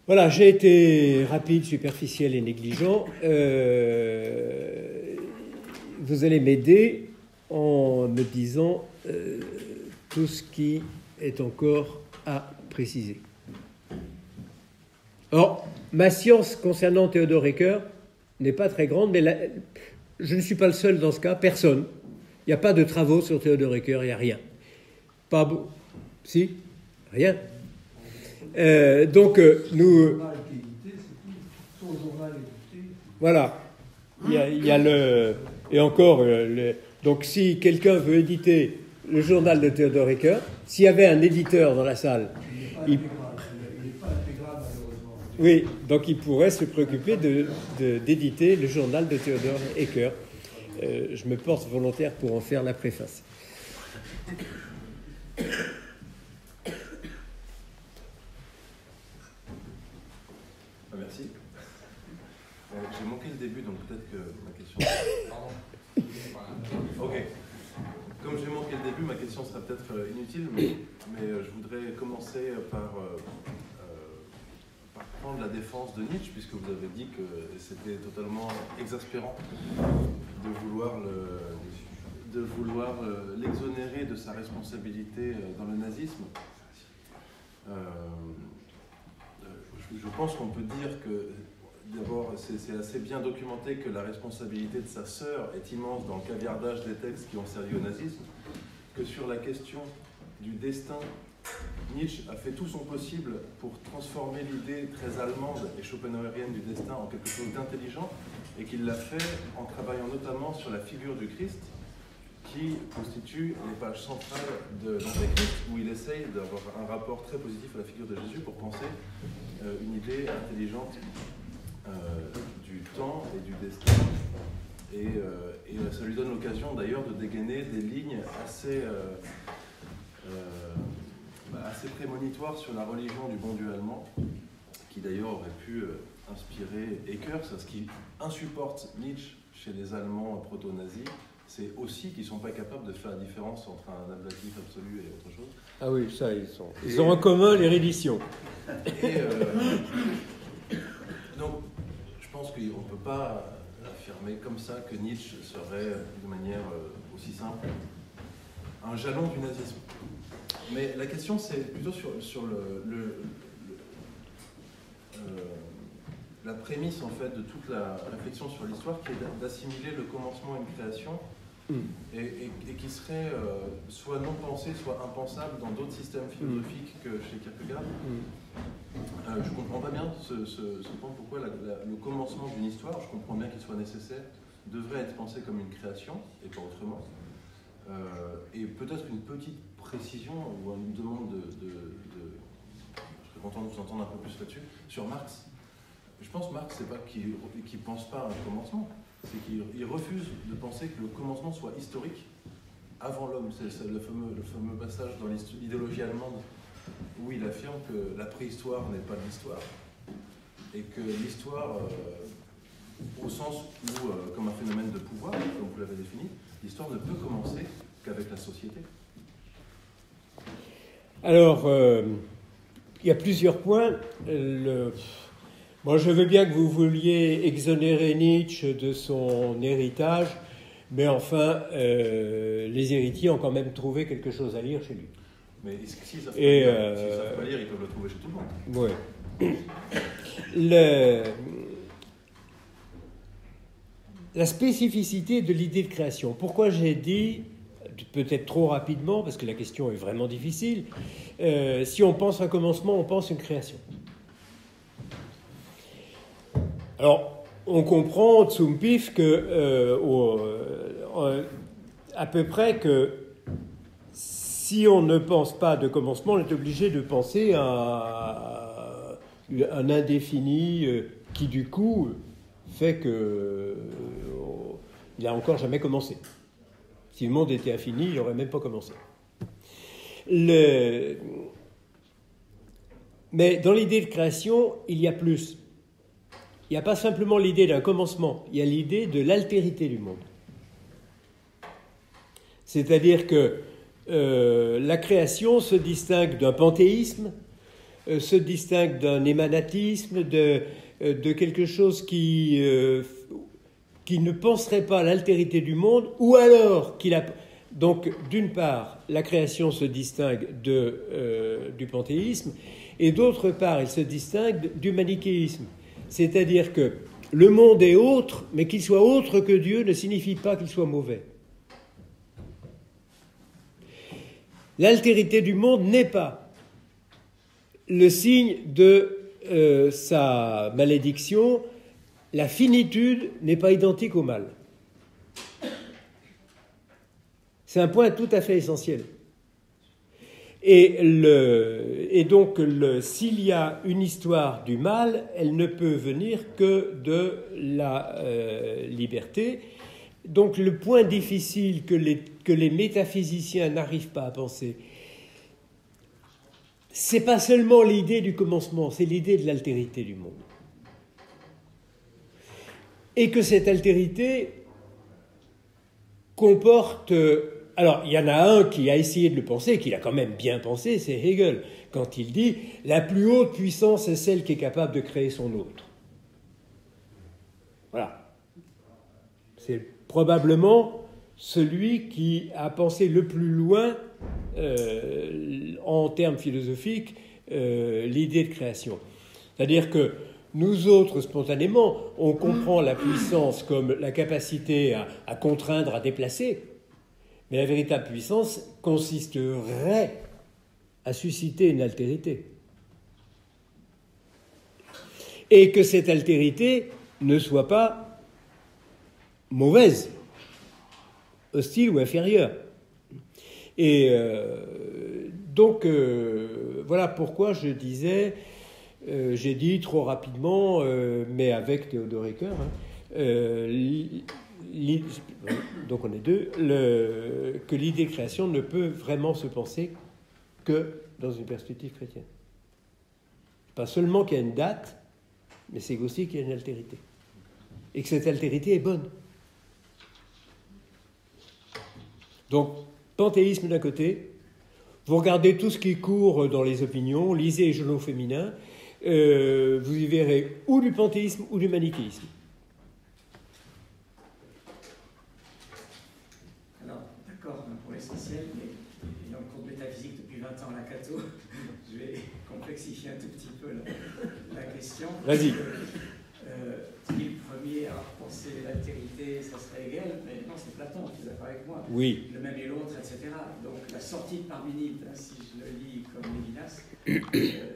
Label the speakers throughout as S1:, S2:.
S1: Voilà, j'ai été rapide, superficiel et négligent. Vous allez m'aider en me disant tout ce qui est encore à préciser. Or, ma science concernant Théodore Hecker n'est pas très grande, mais je ne suis pas le seul dans ce cas, personne. Il n'y a pas de travaux sur Théodore Hecker, il n'y a rien. Pas beau. Si? Rien. Donc, nous... Voilà. Il y a le... Et encore, donc si quelqu'un veut éditer le journal de Théodore Hecker, s'il y avait un éditeur dans la salle... Oui, donc il pourrait se préoccuper d'éditer le journal de Théodore Hecker. Je me porte volontaire pour en faire la préface.
S2: Merci. J'ai manqué le début, donc peut-être que ma question... Ok. Comme j'ai manqué le début, ma question sera peut-être inutile, mais je voudrais commencer par prendre la défense de Nietzsche, puisque vous avez dit que c'était totalement exaspérant de vouloir l'exonérer de sa responsabilité dans le nazisme. Je pense qu'on peut dire que, d'abord, c'est assez bien documenté que la responsabilité de sa sœur est immense dans le caviardage des textes qui ont servi au nazisme, que sur la question du destin, Nietzsche a fait tout son possible pour transformer l'idée très allemande et schopenhauerienne du destin en quelque chose d'intelligent, et qu'il l'a fait en travaillant notamment sur la figure du Christ, qui constitue les pages centrales de l'Antéchrist, où il essaye d'avoir un rapport très positif à la figure de Jésus pour penser une idée intelligente du temps et du destin. Et ça lui donne l'occasion d'ailleurs de dégainer des lignes assez prémonitoires sur la religion du bon Dieu allemand, qui d'ailleurs aurait pu inspirer Hecker. Ce qui insupporte Nietzsche chez les Allemands proto-nazis, c'est aussi qu'ils ne sont pas capables de faire la différence entre un ablatif absolu et autre chose.
S1: Ah oui, ça, ils ont en commun les redditions.
S2: Donc, je pense qu'on ne peut pas affirmer comme ça que Nietzsche serait, de manière aussi simple, un jalon du nazisme. Mais la question, c'est plutôt sur la prémisse, en fait, de toute la réflexion sur l'histoire, qui est d'assimiler le commencement à une création, et qui serait soit non pensé, soit impensable dans d'autres systèmes philosophiques que chez Kierkegaard. Je ne comprends pas bien ce point, pourquoi le commencement d'une histoire, je comprends bien qu'il soit nécessaire, devrait être pensé comme une création, et pas autrement. Et peut-être une petite précision, ou une demande je serais content de vous entendre un peu plus là-dessus, sur Marx. Je pense que Marx, c'est pas qu'il ne pense pas à un commencement, c'est qu'il refuse de penser que le commencement soit historique avant l'homme. C'est le fameux passage dans l'idéologie allemande où il affirme que la préhistoire n'est pas de l'histoire, et que l'histoire, au sens où, comme un phénomène de pouvoir, comme vous l'avez défini, l'histoire ne peut commencer qu'avec la société.
S1: Alors, il y a plusieurs points. Moi, je veux bien que vous vouliez exonérer Nietzsche de son héritage, mais enfin, les héritiers ont quand même trouvé quelque chose à lire chez lui.
S2: Mais s'ils ne savent pas lire, ils peuvent le trouver chez tout le monde.
S1: Oui. La spécificité de l'idée de création. Pourquoi j'ai dit, peut-être trop rapidement, parce que la question est vraiment difficile, si on pense un commencement, on pense une création. Alors, on comprend, tsum pif, à peu près que si on ne pense pas de commencement, on est obligé de penser à un indéfini qui, du coup, fait qu'il n'a encore jamais commencé. Si le monde était infini, il n'aurait même pas commencé. Mais dans l'idée de création, il y a plus. Il n'y a pas simplement l'idée d'un commencement, il y a l'idée de l'altérité du monde. C'est-à-dire que la création se distingue d'un panthéisme se distingue d'un émanatisme, de quelque chose qui ne penserait pas à l'altérité du monde, ou alors qu'il a... Donc, d'une part, la création se distingue du panthéisme, et d'autre part, elle se distingue du manichéisme. C'est-à-dire que le monde est autre, mais qu'il soit autre que Dieu ne signifie pas qu'il soit mauvais. L'altérité du monde n'est pas le signe de sa malédiction. La finitude n'est pas identique au mal. C'est un point tout à fait essentiel. Et donc, s'il y a une histoire du mal, elle ne peut venir que de la liberté. Donc, le point difficile que les métaphysiciens n'arrivent pas à penser, c'est pas seulement l'idée du commencement, c'est l'idée de l'altérité du monde. Et que cette altérité comporte... Alors, il y en a un qui a essayé de le penser, qui l'a quand même bien pensé, c'est Hegel, quand il dit « La plus haute puissance est celle qui est capable de créer son autre ». Voilà. C'est probablement celui qui a pensé le plus loin, en termes philosophiques, l'idée de création. C'est-à-dire que nous autres, spontanément, on comprend la puissance comme la capacité à contraindre, à déplacer, mais la véritable puissance consisterait à susciter une altérité. Et que cette altérité ne soit pas mauvaise, hostile ou inférieure. Et donc, voilà pourquoi je disais, j'ai dit trop rapidement, mais avec Théodore Ricoeur, donc on est deux, que l'idée de création ne peut vraiment se penser que dans une perspective chrétienne. Pas seulement qu'il y a une date, mais c'est aussi qu'il y a une altérité. Et que cette altérité est bonne. Donc, panthéisme d'un côté, vous regardez tout ce qui court dans les opinions, lisez les journaux féminins, vous y verrez ou du panthéisme ou du manichéisme.
S3: Alors, d'accord pour l'essentiel, mais ayant le cours de métaphysique depuis 20 ans à la Cato, je vais complexifier un tout petit peu la question.
S1: Vas-y.
S3: Qui est le premier à penser l'altérité, ça serait Hegel, mais non, c'est Platon, tu es d'accord avec moi.
S1: Oui.
S3: Le même et l'autre, etc. Donc la sortie de Parménide, si je le lis comme Lévinas,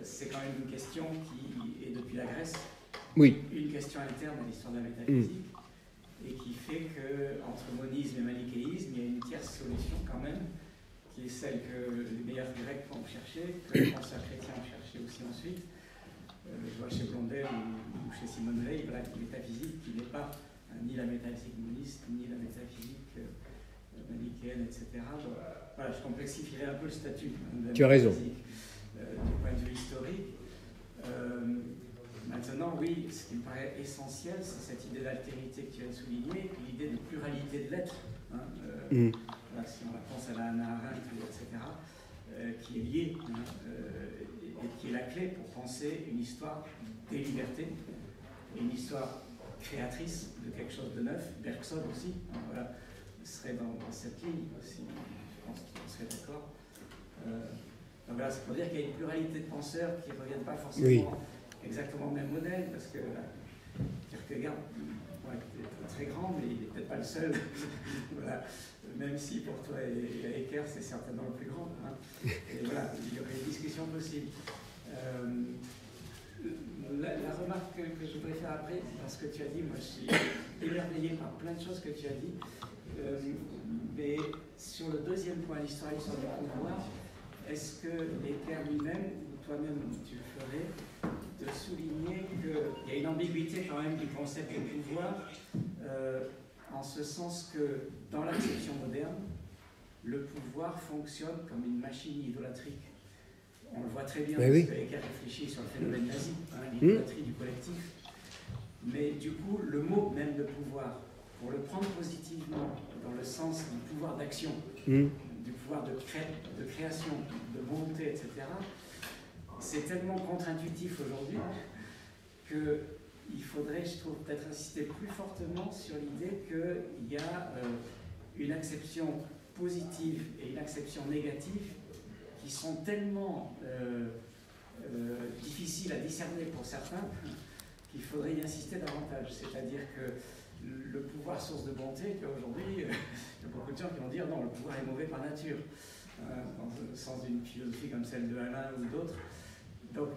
S3: c'est quand même une question qui est depuis la Grèce,
S1: Oui.
S3: une question interne à l'histoire de la métaphysique, et qui fait qu'entre monisme et manichéisme, il y a une tierce solution quand même, qui est celle que les meilleurs Grecs ont cherché, que les penseurs chrétiens ont cherché aussi ensuite. Je vois chez Blondel ou chez Simone Weil, voilà, une métaphysique qui n'est pas ni la métaphysique moniste, ni la métaphysique manichéenne, etc. Donc, voilà, je complexifierai un peu le statut de la
S1: tu as raison.
S3: Du point de vue historique. Maintenant, oui, ce qui me paraît essentiel, c'est cette idée d'altérité que tu viens de souligner, puis l'idée de pluralité de l'être. Hein, voilà, si on la pense à la Hannah Arendt, etc., qui est liée, et qui est la clé pour penser une histoire des libertés, et une histoire créatrice de quelque chose de neuf. Bergson aussi, hein, voilà, serait dans cette ligne aussi, je pense qu'on serait d'accord. Donc voilà, c'est pour dire qu'il y a une pluralité de penseurs qui ne reviennent pas forcément exactement au même modèle, parce que Kierkegaard est très grand, mais il n'est peut-être pas le seul. Voilà. Même si pour toi et Hecker, c'est certainement le plus grand. Hein. Et voilà, il y aurait une discussion possible. La remarque que je voudrais faire après, parce que tu as dit, moi je suis émerveillé par plein de choses que tu as dit, mais sur le deuxième point, l'histoire du pouvoir, est-ce que Hecker lui-même, ou toi-même tu le ferais, de souligner qu'il y a une ambiguïté quand même du concept de pouvoir, en ce sens que dans l'acception moderne, le pouvoir fonctionne comme une machine idolatrique. On le voit très bien, parce que Hecker réfléchit sur le phénomène nazi, l'idolâtrie du collectif. Mais du coup, le mot même de pouvoir, pour le prendre positivement, dans le sens du pouvoir d'action, du pouvoir de création, de volonté, etc., c'est tellement contre-intuitif aujourd'hui qu'il faudrait, je trouve, peut-être insister plus fortement sur l'idée qu'il y a une acception positive et une acception négative qui sont tellement difficiles à discerner pour certains qu'il faudrait y insister davantage. C'est-à-dire que le pouvoir source de bonté, aujourd'hui, il y a beaucoup de gens qui vont dire non, le pouvoir est mauvais par nature, dans le sens d'une philosophie comme celle de Alain ou d'autres. Donc,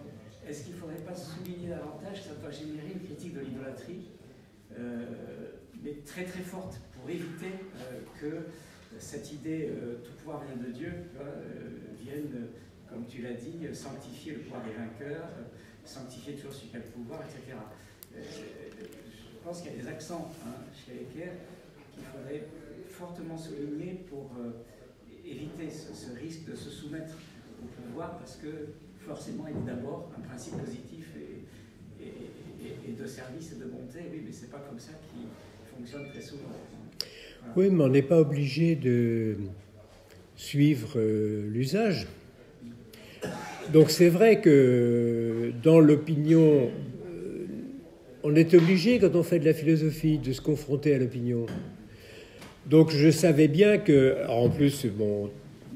S3: est-ce qu'il ne faudrait pas souligner davantage que ça doit générer une critique de l'idolâtrie, mais très très forte, pour éviter que cette idée tout pouvoir vient de Dieu vienne, comme tu l'as dit, sanctifier le pouvoir des vainqueurs, sanctifier toujours celui qui a le pouvoir, etc. Je pense qu'il y a des accents chez Hecker qu'il faudrait fortement souligner pour éviter ce risque de se soumettre au pouvoir, parce que forcément il est d'abord un principe positif et de service et de bonté, oui, mais c'est pas comme ça qu'il fonctionne très souvent. Voilà.
S1: Oui, mais on n'est pas obligé de suivre l'usage. Donc c'est vrai que dans l'opinion, on est obligé, quand on fait de la philosophie, de se confronter à l'opinion. Donc je savais bien que, en plus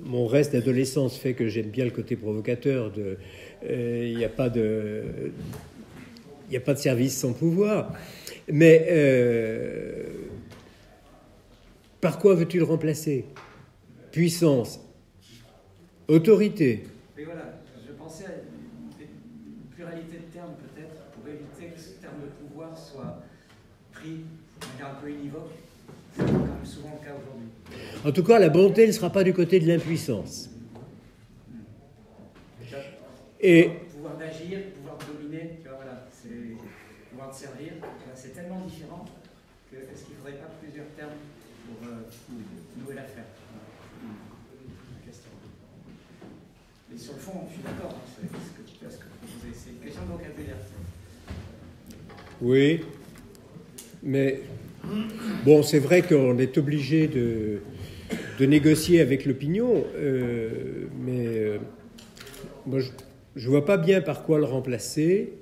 S1: mon reste d'adolescence fait que j'aime bien le côté provocateur. Il n'y a pas de service sans pouvoir. Mais par quoi veux-tu le remplacer? Puissance, autorité.
S3: Mais voilà, je pensais à une pluralité de termes peut-être pour éviter que ce terme de pouvoir soit pris de manière un peu univoque. C'est quand même souvent le cas aujourd'hui.
S1: En tout cas, la bonté ne sera pas du côté de l'impuissance. Et
S3: pouvoir d'agir, pouvoir de dominer, tu vois, voilà, c'est pouvoir de servir, c'est tellement différent que est-ce qu'il ne faudrait pas plusieurs termes pour nouer l'affaire? La question. Mais sur le fond, je suis d'accord, c'est une question de vocabulaire.
S1: oui, mais bon, c'est vrai qu'on est obligé de négocier avec l'opinion, mais moi, je ne vois pas bien par quoi le remplacer,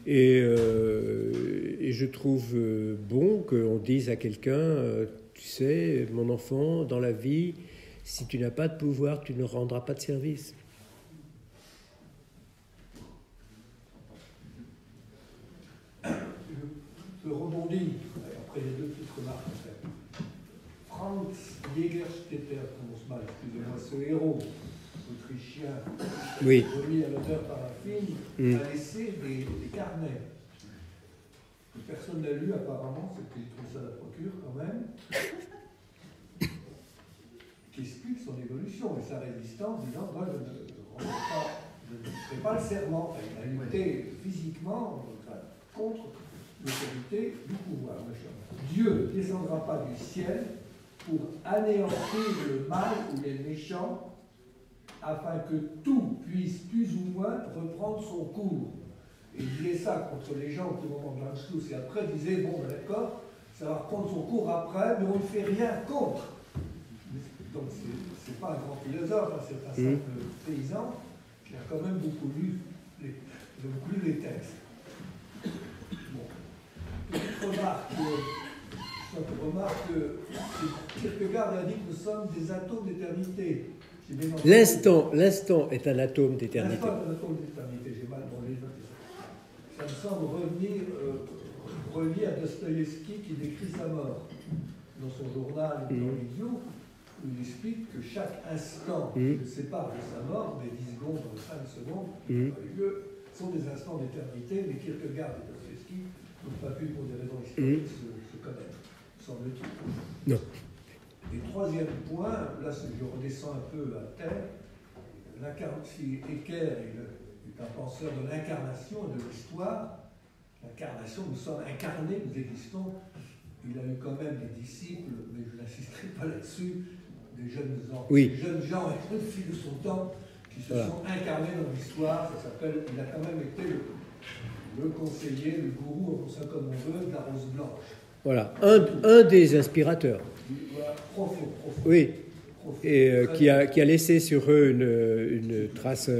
S1: et je trouve bon qu'on dise à quelqu'un, tu sais, mon enfant, dans la vie, si tu n'as pas de pouvoir, tu ne rendras pas de service.
S4: Je rebondis, après les deux petites remarques en fait. Franz Jägerstätter, prononce mal, excusez-moi, ce héros autrichien,
S1: Oui.
S4: remis à l'honneur par la fille, a laissé des carnets. Que personne n'a lu apparemment, c'est qu'il trouve ça à la procure quand même, qui explique son évolution et sa résistance, disant moi je ne ferai pas le serment. Enfin, il a lutté physiquement contre l'autorité du pouvoir. Dieu ne descendra pas du ciel pour anéantir le mal ou les méchants, afin que tout puisse plus ou moins reprendre son cours. Et il disait ça contre les gens qui, au moment de l'Anschluss, et après disaient bon, d'accord, ça va reprendre son cours après, mais on ne fait rien contre. Donc c'est pas un grand philosophe, hein, c'est un simple paysan qui a quand même beaucoup lu les textes. Bon. Petite remarque, Kierkegaard a dit que nous sommes des atomes d'éternité.
S1: L'instant est un atome d'éternité.
S4: L'instant est un atome d'éternité, j'ai mal dans les notes. Ça me semble revenir relié à Dostoïevski qui décrit sa mort dans son journal dans l'idiot, où il explique que chaque instant qui le sépare de sa mort, des 10 secondes, 5 secondes, sont des instants d'éternité, mais Kierkegaard et Dostoïevski n'ont pas pu, pour des raisons historiques, se connaître, semble-t-il.
S1: Non.
S4: Et troisième point, là je redescends un peu à terre, si Hecker est un penseur de l'incarnation et de l'histoire, l'incarnation, nous sommes incarnés, nous existons. Il a eu quand même des disciples, mais je n'insisterai pas là-dessus, des jeunes gens et jeunes filles de son temps qui se sont incarnés dans l'histoire. Ça s'appelle, il a quand même été le conseiller, le gourou, on sait comme on veut, de la rose blanche.
S1: Voilà, un des inspirateurs.
S4: Voilà, profond.
S1: Oui. qui a laissé sur eux une trace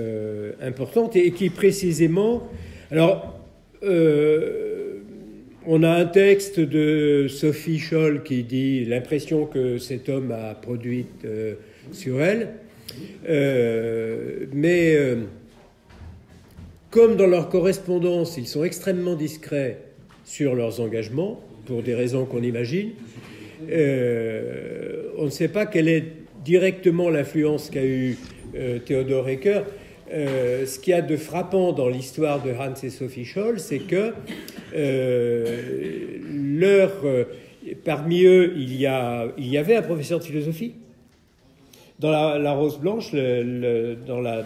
S1: importante et qui précisément... Alors, on a un texte de Sophie Scholl qui dit l'impression que cet homme a produite sur elle, mais comme dans leur correspondance, ils sont extrêmement discrets sur leurs engagements, pour des raisons qu'on imagine, on ne sait pas quelle est directement l'influence qu'a eu Theodor Hecker. Ce qu'il y a de frappant dans l'histoire de Hans et Sophie Scholl, c'est que parmi eux, il y avait un professeur de philosophie. Dans la Rose Blanche, dans la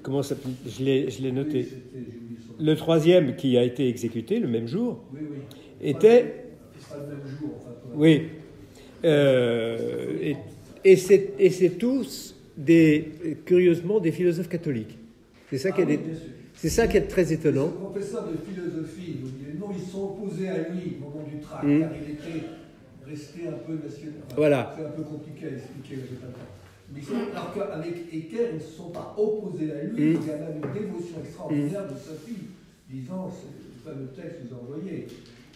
S1: comment ça s'appelle ? Je l'ai noté. Le troisième qui a été exécuté le même jour était...
S4: C'est pas le même jour, en fait.
S1: Oui. Et c'est tous curieusement des philosophes catholiques. C'est ça qui est très étonnant.
S4: Ce professeur de philosophie, non, ils sont opposés à lui au moment du tract, car il était resté un peu national. Enfin,
S1: voilà.
S4: C'est un peu compliqué à expliquer, j'ai pas le temps. Mais alors qu'avec Hecker, ils ne se sont pas opposés à lui, il y a même une dévotion extraordinaire de Sophie, disant, c'est le fameux texte que vous envoyez.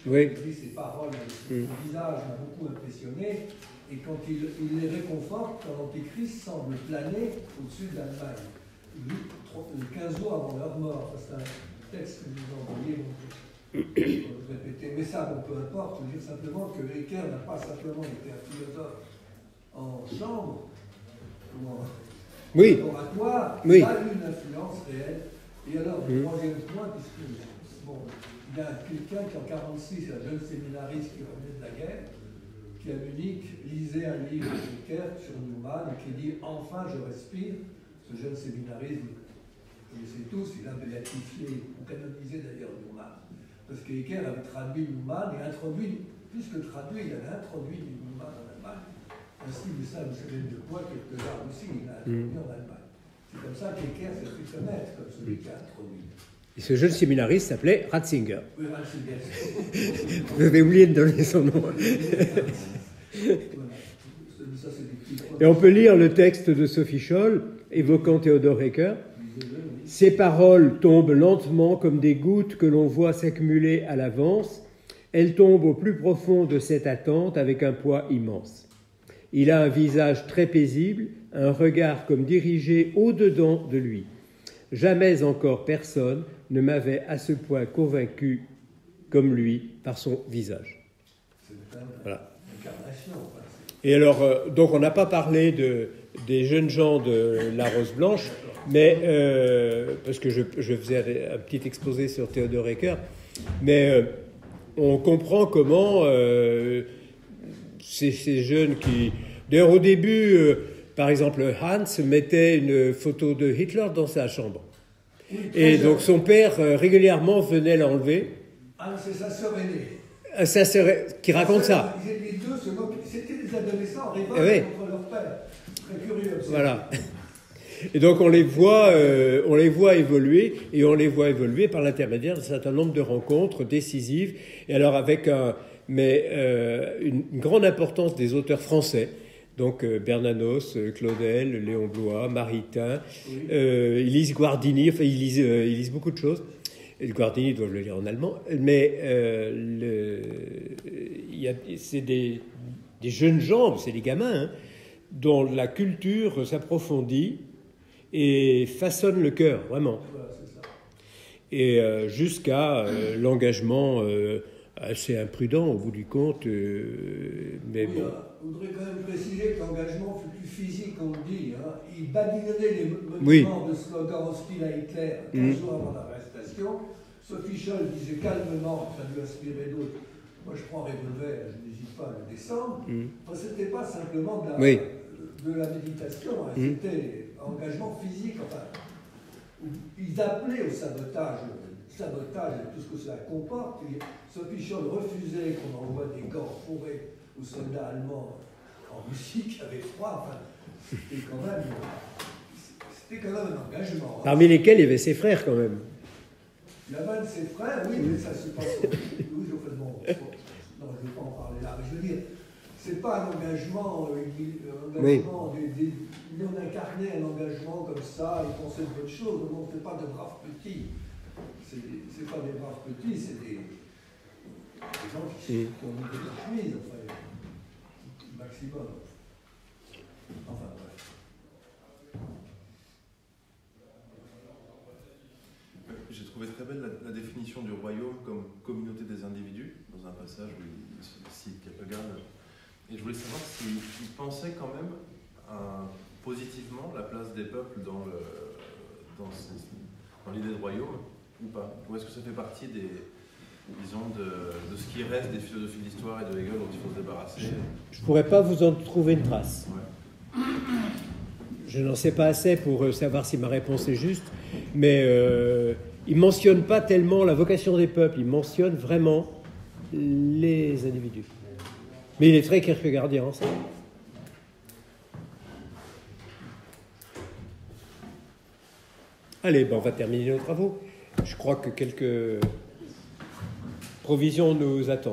S1: Oui.
S4: Il dit ses paroles, son visage m'a beaucoup impressionné, et quand il les réconforte, quand l'Antéchrist semble planer au-dessus de l'Allemagne, 15 jours avant leur mort. C'est un texte que vous envoyez, donc je vais répéter. Mais ça, bon, peu importe, je veux dire simplement que Hecker n'a pas simplement été un philosophe en chambre, ou en laboratoire, il a eu une influence réelle. Et alors, le troisième point, puisque, bon, il y a quelqu'un qui en 1946, un jeune séminariste qui revenait de la guerre, qui à Munich lisait un livre de Hecker sur Newman et qui dit « Enfin, je respire ». Ce jeune séminariste, vous connaissez tous, il a béatifié, ou canonisé d'ailleurs Newman. Parce que Hecker avait traduit Newman et introduit, plus que traduit, il avait introduit Newman en Allemagne. Ainsi, mais ça, vous savez de quoi, quelques arts aussi, il a introduit en Allemagne. C'est comme ça qu'Hecker s'est fait connaître, comme celui qui a introduit.
S1: Et ce jeune séminariste s'appelait Ratzinger.
S4: Oui, Ratzinger.
S1: Vous avez oublié de donner son nom. Et on peut lire le texte de Sophie Scholl, évoquant Theodor Hecker. Ces paroles tombent lentement comme des gouttes que l'on voit s'accumuler à l'avance. Elles tombent au plus profond de cette attente avec un poids immense. Il a un visage très paisible, un regard comme dirigé au-dedans de lui. Jamais encore personne ne m'avait à ce point convaincu comme lui par son visage. Voilà. Et alors, donc on n'a pas parlé des jeunes gens de la Rose Blanche, mais parce que je faisais un petit exposé sur Theodor Hecker, mais on comprend comment ces jeunes qui... D'ailleurs, au début, par exemple, Hans mettait une photo de Hitler dans sa chambre. Oui, et donc son père régulièrement venait l'enlever.
S4: Ah, c'est sa sœur aînée.
S1: Sa sœur qui raconte ça.
S4: Les deux, c'était des adolescents en révolte contre leur père. Très curieux.
S1: Voilà. Et donc on les voit évoluer, et on les voit évoluer par l'intermédiaire d'un certain nombre de rencontres décisives. Et alors avec une grande importance des auteurs français. Donc Bernanos, Claudel, Léon Blois, Maritain, ils lisent Guardini, enfin ils lisent beaucoup de choses. Et Guardini doivent le lire en allemand, mais c'est des jeunes gens, c'est des gamins, hein, dont la culture s'approfondit et façonne le cœur, vraiment. Et jusqu'à l'engagement assez imprudent au bout du compte, mais bon.
S4: Je voudrais quand même préciser que l'engagement fut plus physique, on le dit. Hein. Il badinonnait les monuments de slogans hostiles à Hitler 15 jours avant l'arrestation. Sophie Scholl disait calmement, ça lui inspirait d'autres. Moi, je prends un revolver, je n'hésite pas à le descendre. Enfin, ce n'était pas simplement de la méditation, hein. C'était un engagement physique. Enfin, ils appelaient au sabotage et tout ce que cela comporte. Et Sophie Scholl refusait qu'on envoie des gants fourrés aux soldats allemands en Russie qui avaient froid. Enfin, c'était quand même un engagement. Hein.
S1: Parmi lesquels il y avait ses frères quand même.
S4: Il y avait un de ses frères, oui, mais ça se passe. Oui, bon, non, je ne vais pas en parler là, mais je veux dire, c'est pas un engagement, non incarné, un engagement comme ça, et penser de bonnes choses. Non, c'est pas de braves petits. C'est pas des braves petits, c'est des gens qui ont mis de la chemise, enfin, maximum. Enfin, bref.
S2: J'ai trouvé très belle la définition du royaume comme communauté des individus, dans un passage où il cite Kierkegaard. Et je voulais savoir s'il pensait quand même positivement la place des peuples dans l'idée de royaume, ou pas? Ou est-ce que ça fait partie de ce qui reste des philosophies de l'histoire et de Hegel dont il faut se débarrasser?
S1: Je ne pourrais pas vous en trouver une trace.
S2: Ouais.
S1: Je n'en sais pas assez pour savoir si ma réponse est juste, mais il ne mentionne pas tellement la vocation des peuples, il mentionne vraiment les individus. Mais il est très kierkegaardien, ça. Allez, ben on va terminer nos travaux. Je crois que quelques provisions nous attendent.